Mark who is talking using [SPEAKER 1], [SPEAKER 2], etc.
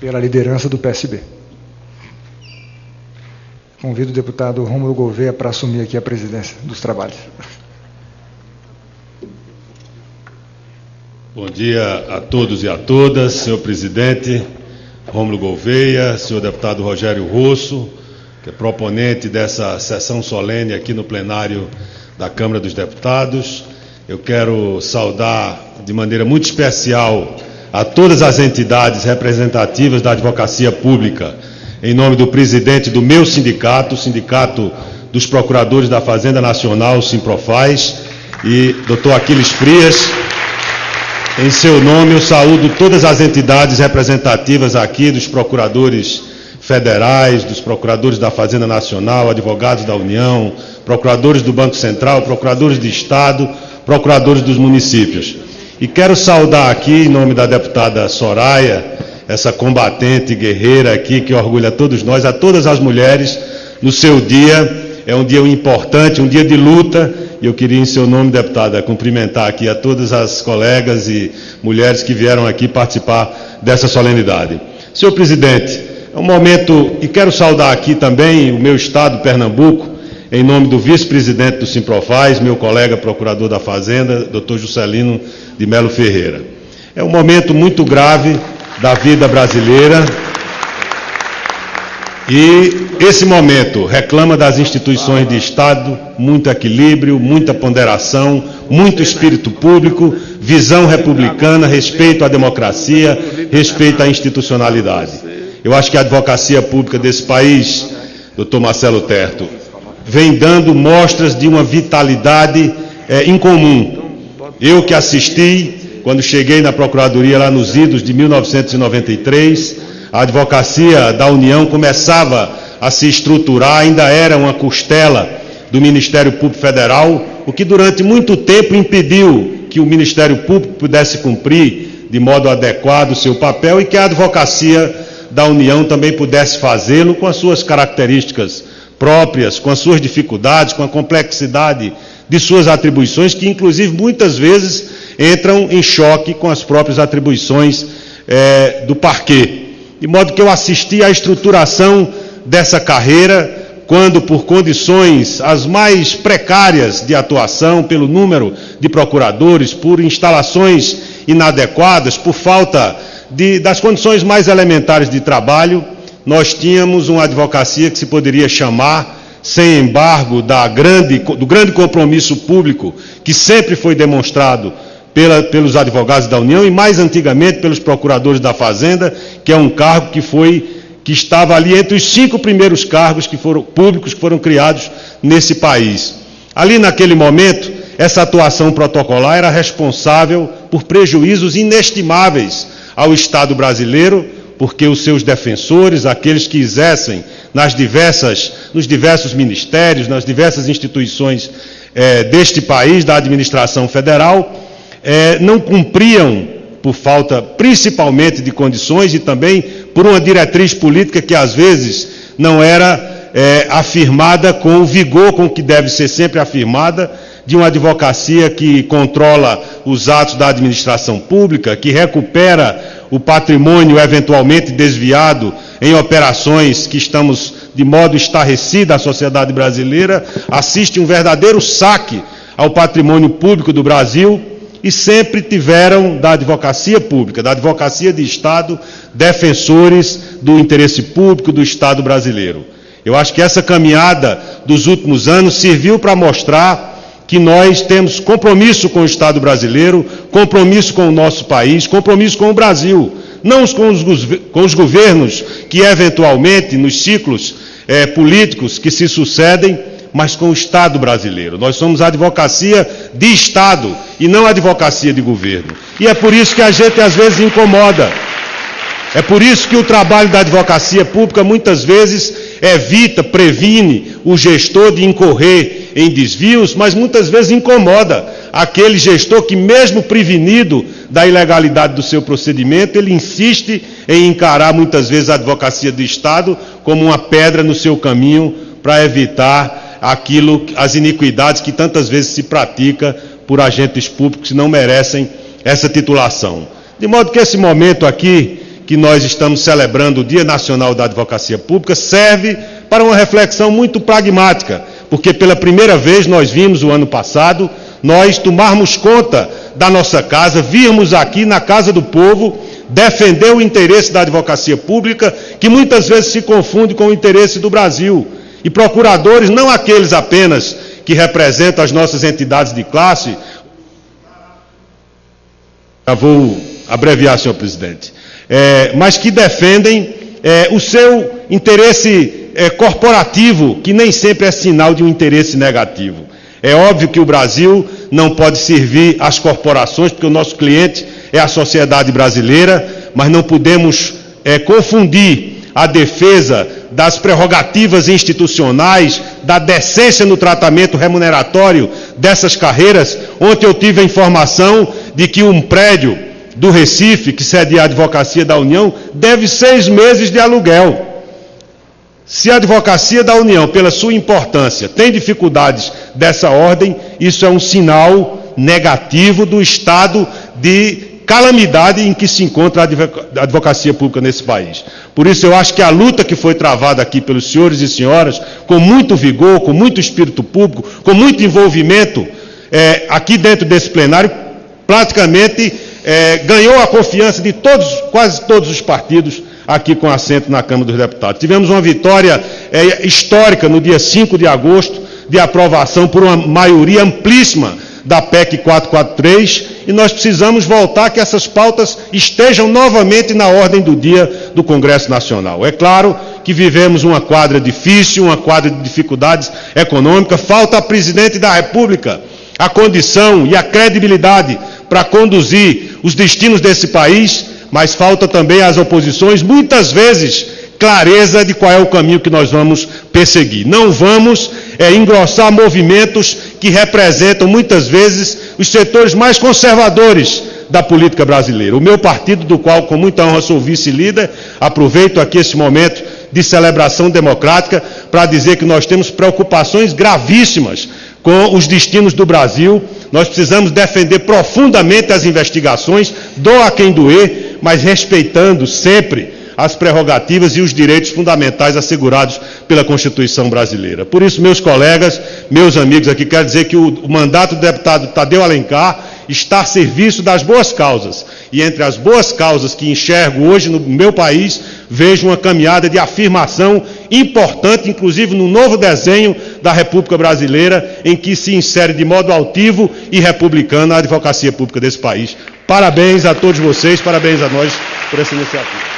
[SPEAKER 1] pela liderança do PSB. Convido o deputado Rômulo Gouveia para assumir aqui a presidência dos trabalhos.
[SPEAKER 2] Bom dia a todos e a todas, senhor presidente Rômulo Gouveia, senhor deputado Rogério Rosso, que é proponente dessa sessão solene aqui no plenário da Câmara dos Deputados. Eu quero saudar de maneira muito especial a todas as entidades representativas da advocacia pública, em nome do presidente do meu sindicato, o Sindicato dos Procuradores da Fazenda Nacional, o Simprofaz, e doutor Aquiles Frias. Em seu nome, eu saúdo todas as entidades representativas aqui, dos procuradores federais, dos procuradores da Fazenda Nacional, advogados da União, procuradores do Banco Central, procuradores de Estado, procuradores dos municípios. E quero saudar aqui, em nome da deputada Soraya, essa combatente guerreira aqui, que orgulha todos nós, a todas as mulheres, no seu dia. É um dia importante, um dia de luta, e eu queria, em seu nome, deputada, cumprimentar aqui a todas as colegas e mulheres que vieram aqui participar dessa solenidade. Senhor presidente, é um momento, e quero saudar aqui também o meu estado, Pernambuco, em nome do vice-presidente do Simprofaz, meu colega procurador da Fazenda, doutor Juscelino de Melo Ferreira. É um momento muito grave da vida brasileira, e esse momento reclama das instituições de Estado muito equilíbrio, muita ponderação, muito espírito público, visão republicana, respeito à democracia, respeito à institucionalidade. Eu acho que a advocacia pública desse país, doutor Marcelo Terto, vem dando mostras de uma vitalidade incomum. Eu que assisti, quando cheguei na Procuradoria lá nos idos de 1993, a advocacia da União começava a se estruturar, ainda era uma costela do Ministério Público Federal, o que durante muito tempo impediu que o Ministério Público pudesse cumprir de modo adequado o seu papel e que a advocacia da União também pudesse fazê-lo com as suas características próprias, com as suas dificuldades, com a complexidade de suas atribuições, que inclusive muitas vezes entram em choque com as próprias atribuições do parquê. De modo que eu assisti à estruturação dessa carreira, quando por condições as mais precárias de atuação, pelo número de procuradores, por instalações inadequadas, por falta das condições mais elementares de trabalho, nós tínhamos uma advocacia que se poderia chamar, sem embargo, do grande compromisso público que sempre foi demonstrado pelos advogados da União e mais antigamente pelos procuradores da Fazenda, que é um cargo que estava ali entre os 5 primeiros cargos públicos que foram criados nesse país. Ali naquele momento, essa atuação protocolar era responsável por prejuízos inestimáveis ao Estado brasileiro, porque os seus defensores, aqueles que exercem nos diversos ministérios, nas diversas instituições deste país, da administração federal, não cumpriam, por falta principalmente de condições e também por uma diretriz política que às vezes não era afirmada com o vigor com que deve ser sempre afirmada, de uma advocacia que controla os atos da administração pública, que recupera o patrimônio eventualmente desviado em operações que estamos de modo estarrecido, a sociedade brasileira assiste um verdadeiro saque ao patrimônio público do Brasil, e sempre tiveram da advocacia pública, da advocacia de Estado, defensores do interesse público do Estado brasileiro. Eu acho que essa caminhada dos últimos anos serviu para mostrar que nós temos compromisso com o Estado brasileiro, compromisso com o nosso país, compromisso com o Brasil, não com os governos que eventualmente, nos ciclos políticos que se sucedem, mas com o Estado brasileiro. Nós somos a advocacia de Estado e não a advocacia de governo. E é por isso que a gente às vezes incomoda. É por isso que o trabalho da advocacia pública muitas vezes previne o gestor de incorrer em desvios, mas muitas vezes incomoda aquele gestor que, mesmo prevenido da ilegalidade do seu procedimento, ele insiste em encarar muitas vezes a advocacia do Estado como uma pedra no seu caminho para evitar as iniquidades que tantas vezes se pratica por agentes públicos que não merecem essa titulação. De modo que esse momento aqui, que nós estamos celebrando o Dia Nacional da Advocacia Pública serve para uma reflexão muito pragmática, porque pela primeira vez nós vimos o ano passado, nós tomarmos conta da nossa casa, virmos aqui na Casa do Povo defender o interesse da advocacia pública, que muitas vezes se confunde com o interesse do Brasil. E procuradores, não aqueles apenas que representam as nossas entidades de classe. Eu vou abreviar, senhor presidente. Mas que defendem o seu interesse corporativo, que nem sempre é sinal de um interesse negativo. É óbvio que o Brasil não pode servir às corporações, porque o nosso cliente é a sociedade brasileira, mas não podemos confundir a defesa das prerrogativas institucionais, da decência no tratamento remuneratório dessas carreiras. Ontem eu tive a informação de que um prédio do Recife, que cede à Advocacia da União, deve 6 meses de aluguel. Se a Advocacia da União, pela sua importância, tem dificuldades dessa ordem, isso é um sinal negativo do estado de calamidade em que se encontra a advocacia pública nesse país. Por isso eu acho que a luta que foi travada aqui pelos senhores e senhoras, com muito vigor, com muito espírito público, com muito envolvimento, aqui dentro desse plenário, praticamente ganhou a confiança de quase todos os partidos aqui com assento na Câmara dos Deputados. Tivemos uma vitória histórica no dia 5 de agosto, de aprovação por uma maioria amplíssima da PEC 443, e nós precisamos voltar que essas pautas estejam novamente na ordem do dia do Congresso Nacional. É claro que vivemos uma quadra difícil, uma quadra de dificuldades econômicas, falta ao presidente da República a condição e a credibilidade para conduzir os destinos desse país, mas falta também às oposições, muitas vezes, clareza de qual é o caminho que nós vamos perseguir. Não vamos engrossar movimentos que representam, muitas vezes, os setores mais conservadores da política brasileira. O meu partido, do qual com muita honra sou vice-líder, aproveito aqui esse momento de celebração democrática para dizer que nós temos preocupações gravíssimas com os destinos do Brasil. Nós precisamos defender profundamente as investigações, doa quem doer, mas respeitando sempre as prerrogativas e os direitos fundamentais assegurados pela Constituição brasileira. Por isso, meus colegas, meus amigos aqui, quero dizer que o mandato do deputado Tadeu Alencar está a serviço das boas causas. E entre as boas causas que enxergo hoje no meu país, vejo uma caminhada de afirmação importante, inclusive no novo desenho da República Brasileira, em que se insere de modo altivo e republicano a advocacia pública desse país. Parabéns a todos vocês, parabéns a nós por essa iniciativa.